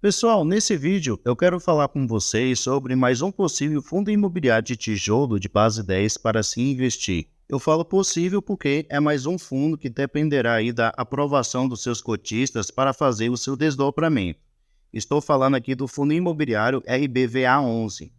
Pessoal, nesse vídeo eu quero falar com vocês sobre mais um possível fundo imobiliário de tijolo de base 10 para se investir. Eu falo possível porque é mais um fundo que dependerá aí da aprovação dos seus cotistas para fazer o seu desdobramento. Estou falando aqui do fundo imobiliário RBVA11.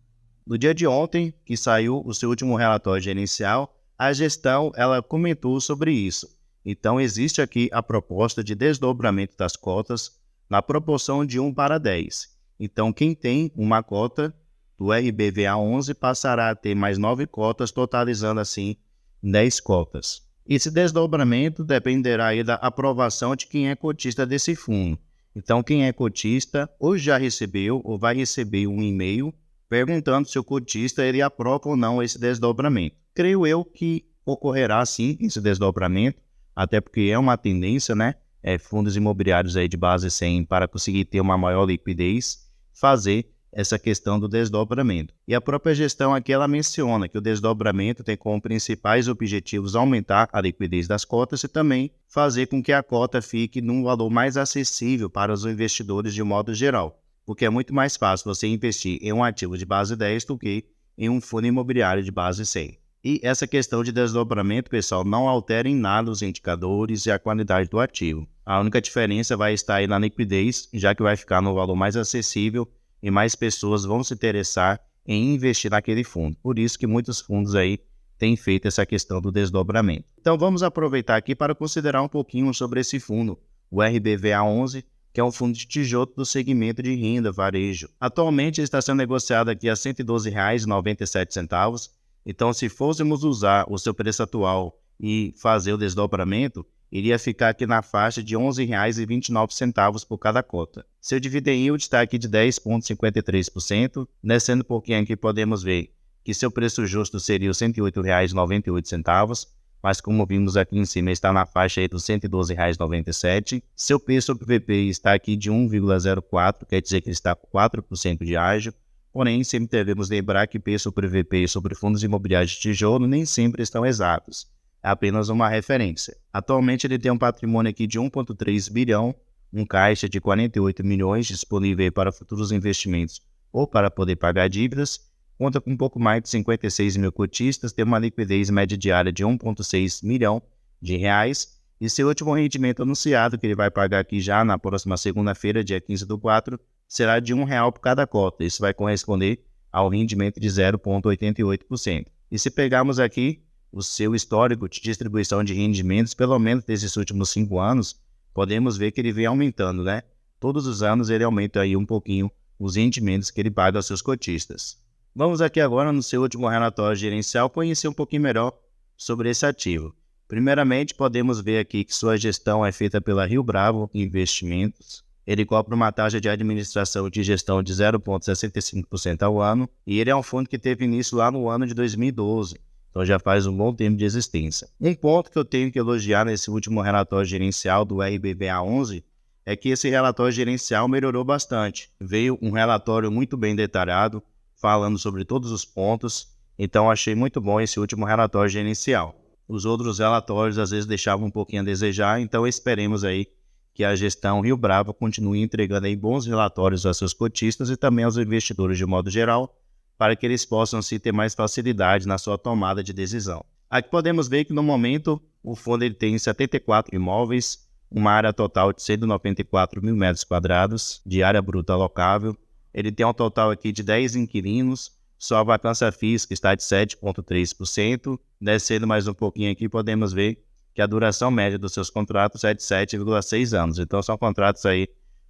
No dia de ontem, que saiu o seu último relatório gerencial, a gestão ela comentou sobre isso. Então existe aqui a proposta de desdobramento das cotas na proporção de 1 para 10. Então, quem tem uma cota do RBVA11 passará a ter mais 9 cotas, totalizando assim 10 cotas. Esse desdobramento dependerá aí da aprovação de quem é cotista desse fundo. Então, quem é cotista ou já recebeu ou vai receber um e-mail perguntando se o cotista ele aprova ou não esse desdobramento. Creio eu que ocorrerá sim esse desdobramento, até porque é uma tendência, né? Fundos imobiliários aí de base 100 para conseguir ter uma maior liquidez, fazer essa questão do desdobramento. E a própria gestão aqui ela menciona que o desdobramento tem como principais objetivos aumentar a liquidez das cotas e também fazer com que a cota fique num valor mais acessível para os investidores de modo geral, porque é muito mais fácil você investir em um ativo de base 10 do que em um fundo imobiliário de base 100. E essa questão de desdobramento, pessoal, não altera em nada os indicadores e a qualidade do ativo. A única diferença vai estar aí na liquidez, já que vai ficar no valor mais acessível e mais pessoas vão se interessar em investir naquele fundo. Por isso que muitos fundos aí têm feito essa questão do desdobramento. Então vamos aproveitar aqui para considerar um pouquinho sobre esse fundo, o RBVA11, que é um fundo de tijolo do segmento de renda varejo. Atualmente ele está sendo negociado aqui a R$ 112,97. Então, se fôssemos usar o seu preço atual e fazer o desdobramento, iria ficar aqui na faixa de R$ 11,29 por cada cota. Seu dividend yield está aqui de 10,53%. Descendo um pouquinho aqui, podemos ver que seu preço justo seria os R$ 108,98, mas como vimos aqui em cima, está na faixa aí dos R$ 112,97. Seu P sobre VP está aqui de 1,04, quer dizer que ele está com 4% de ágio. Porém, sempre devemos lembrar que P sobre VP e sobre fundos imobiliários de tijolo nem sempre estão exatos. É apenas uma referência. Atualmente ele tem um patrimônio aqui de 1,3 bilhão, um caixa de 48 milhões disponível para futuros investimentos ou para poder pagar dívidas, conta com um pouco mais de 56 mil cotistas, tem uma liquidez média diária de 1,6 milhão de reais e seu último rendimento anunciado, que ele vai pagar aqui já na próxima segunda-feira, dia 15/4, será de R$ 1,00 por cada cota. Isso vai corresponder ao rendimento de 0,88%. E se pegarmos aqui o seu histórico de distribuição de rendimentos, pelo menos desses últimos 5 anos, podemos ver que ele vem aumentando, né? Todos os anos ele aumenta aí um pouquinho os rendimentos que ele paga aos seus cotistas. Vamos aqui agora no seu último relatório gerencial conhecer um pouquinho melhor sobre esse ativo. Primeiramente, podemos ver aqui que sua gestão é feita pela Rio Bravo Investimentos. Ele cobra uma taxa de administração e de gestão de 0,65% ao ano e ele é um fundo que teve início lá no ano de 2012, então já faz um bom tempo de existência. Um ponto que eu tenho que elogiar nesse último relatório gerencial do RBVA11 é que esse relatório gerencial melhorou bastante. Veio um relatório muito bem detalhado, falando sobre todos os pontos, então achei muito bom esse último relatório gerencial. Os outros relatórios às vezes deixavam um pouquinho a desejar, então esperemos aí que a gestão Rio Bravo continue entregando aí bons relatórios aos seus cotistas e também aos investidores de modo geral, para que eles possam se ter mais facilidade na sua tomada de decisão. Aqui podemos ver que no momento o fundo ele tem 74 imóveis, uma área total de 194 mil metros quadrados de área bruta alocável. Ele tem um total aqui de 10 inquilinos, sua vacância física está de 7,3%. Descendo mais um pouquinho aqui, podemos ver que a duração média dos seus contratos é de 7,6 anos. Então, são contratos aí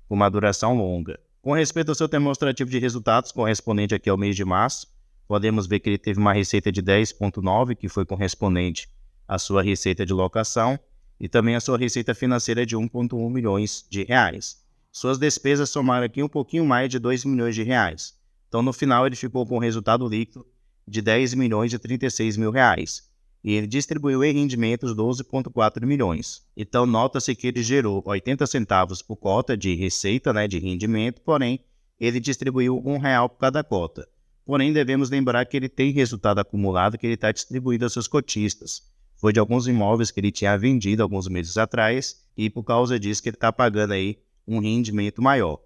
com uma duração longa. Com respeito ao seu demonstrativo de resultados, correspondente aqui ao mês de março, podemos ver que ele teve uma receita de 10,9, que foi correspondente à sua receita de locação, e também a sua receita financeira de 1,1 milhões de reais. Suas despesas somaram aqui um pouquinho mais de 2 milhões de reais. Então, no final, ele ficou com um resultado líquido de 10 milhões e 36 mil reais. E ele distribuiu em rendimentos 12,4 milhões. Então, nota-se que ele gerou 80 centavos por cota de receita, né, de rendimento, porém, ele distribuiu R$ 1,00 por cada cota. Porém, devemos lembrar que ele tem resultado acumulado que ele está distribuindo aos seus cotistas. Foi de alguns imóveis que ele tinha vendido alguns meses atrás e por causa disso que ele está pagando aí um rendimento maior.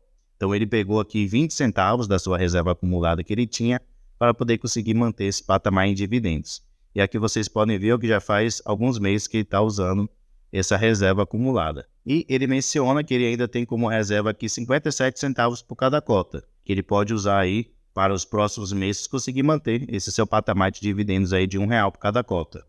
Então ele pegou aqui 20 centavos da sua reserva acumulada que ele tinha para poder conseguir manter esse patamar em dividendos. E aqui vocês podem ver que já faz alguns meses que ele está usando essa reserva acumulada. E ele menciona que ele ainda tem como reserva aqui 57 centavos por cada cota, que ele pode usar aí para os próximos meses conseguir manter esse seu patamar de dividendos aí de R$1 por cada cota.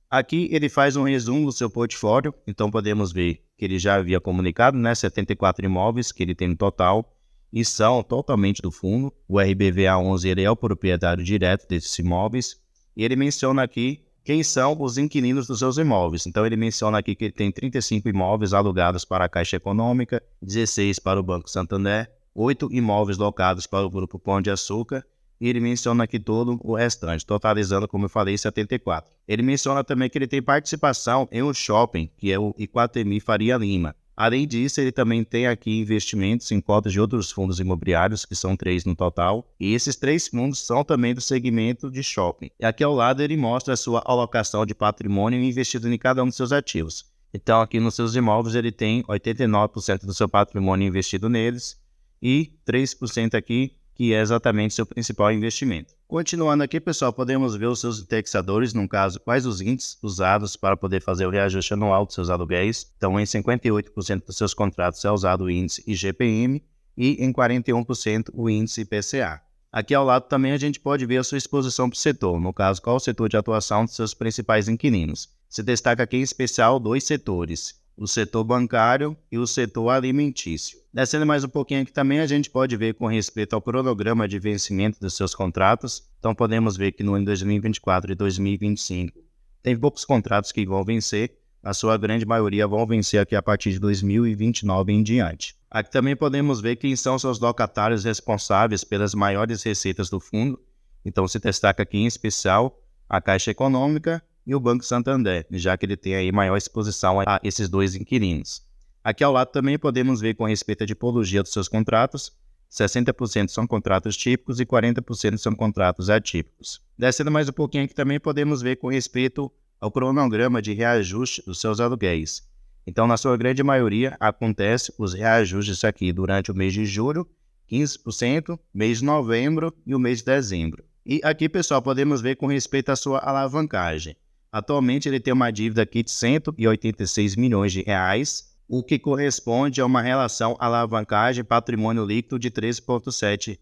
Aqui ele faz um resumo do seu portfólio, então podemos ver que ele já havia comunicado, 74 imóveis que ele tem no total e são totalmente do fundo. O RBVA11 ele é o proprietário direto desses imóveis e ele menciona aqui quem são os inquilinos dos seus imóveis. Então ele menciona aqui que ele tem 35 imóveis alugados para a Caixa Econômica, 16 para o Banco Santander, 8 imóveis locados para o Grupo Pão de Açúcar, e ele menciona aqui todo o restante, totalizando, como eu falei, 74. Ele menciona também que ele tem participação em um shopping, que é o Iguatemi Faria Lima. Além disso, ele também tem aqui investimentos em cotas de outros fundos imobiliários, que são 3 no total, e esses 3 fundos são também do segmento de shopping. E aqui ao lado ele mostra a sua alocação de patrimônio investido em cada um dos seus ativos. Então aqui nos seus imóveis ele tem 89% do seu patrimônio investido neles, e 3% aqui, que é exatamente seu principal investimento. Continuando aqui, pessoal, podemos ver os seus indexadores, no caso, quais os índices usados para poder fazer o reajuste anual dos seus aluguéis. Então, em 58% dos seus contratos é usado o índice IGPM e em 41% o índice IPCA. Aqui ao lado também a gente pode ver a sua exposição para o setor, no caso, qual o setor de atuação dos seus principais inquilinos. Se destaca aqui em especial 2 setores, o setor bancário e o setor alimentício. Descendo mais um pouquinho aqui também, a gente pode ver com respeito ao cronograma de vencimento dos seus contratos. Então podemos ver que no ano 2024 e 2025 tem poucos contratos que vão vencer, a sua grande maioria vão vencer aqui a partir de 2029 em diante. Aqui também podemos ver quem são seus locatários responsáveis pelas maiores receitas do fundo. Então se destaca aqui em especial a Caixa Econômica e o Banco Santander, já que ele tem aí maior exposição a esses 2 inquilinos. Aqui ao lado também podemos ver com respeito à tipologia dos seus contratos, 60% são contratos típicos e 40% são contratos atípicos. Descendo mais um pouquinho aqui também podemos ver com respeito ao cronograma de reajuste dos seus aluguéis. Então, na sua grande maioria, acontece os reajustes aqui durante o mês de julho, 15%, mês de novembro e o mês de dezembro. E aqui, pessoal, podemos ver com respeito à sua alavancagem. Atualmente ele tem uma dívida aqui de 186 milhões de reais, o que corresponde a uma relação alavancagem patrimônio líquido de 13,7%.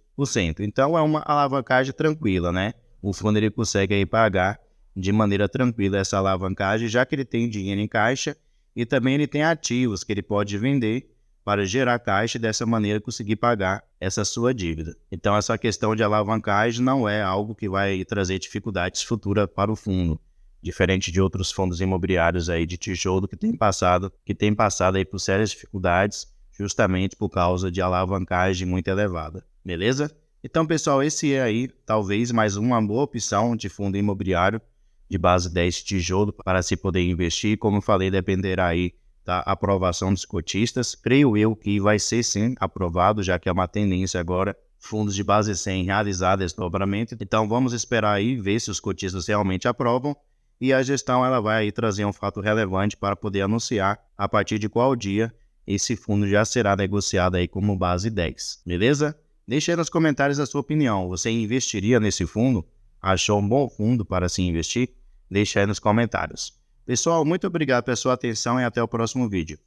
Então é uma alavancagem tranquila, né? O fundo ele consegue aí pagar de maneira tranquila essa alavancagem, já que ele tem dinheiro em caixa e também ele tem ativos que ele pode vender para gerar caixa e dessa maneira conseguir pagar essa sua dívida. Então essa questão de alavancagem não é algo que vai trazer dificuldades futuras para o fundo, diferente de outros fundos imobiliários aí de tijolo que tem passado aí por sérias dificuldades, justamente por causa de alavancagem muito elevada. Beleza? Então, pessoal, esse é aí talvez mais uma boa opção de fundo imobiliário de base 10 de tijolo para se poder investir. Como eu falei, dependerá aí da aprovação dos cotistas. Creio eu que vai ser sim aprovado, já que é uma tendência agora fundos de base 100 realizar desdobramento. Então vamos esperar aí ver se os cotistas realmente aprovam. E a gestão ela vai aí trazer um fato relevante para poder anunciar a partir de qual dia esse fundo já será negociado aí como base 10, beleza? Deixe aí nos comentários a sua opinião. Você investiria nesse fundo? Achou um bom fundo para se investir? Deixe aí nos comentários. Pessoal, muito obrigado pela sua atenção e até o próximo vídeo.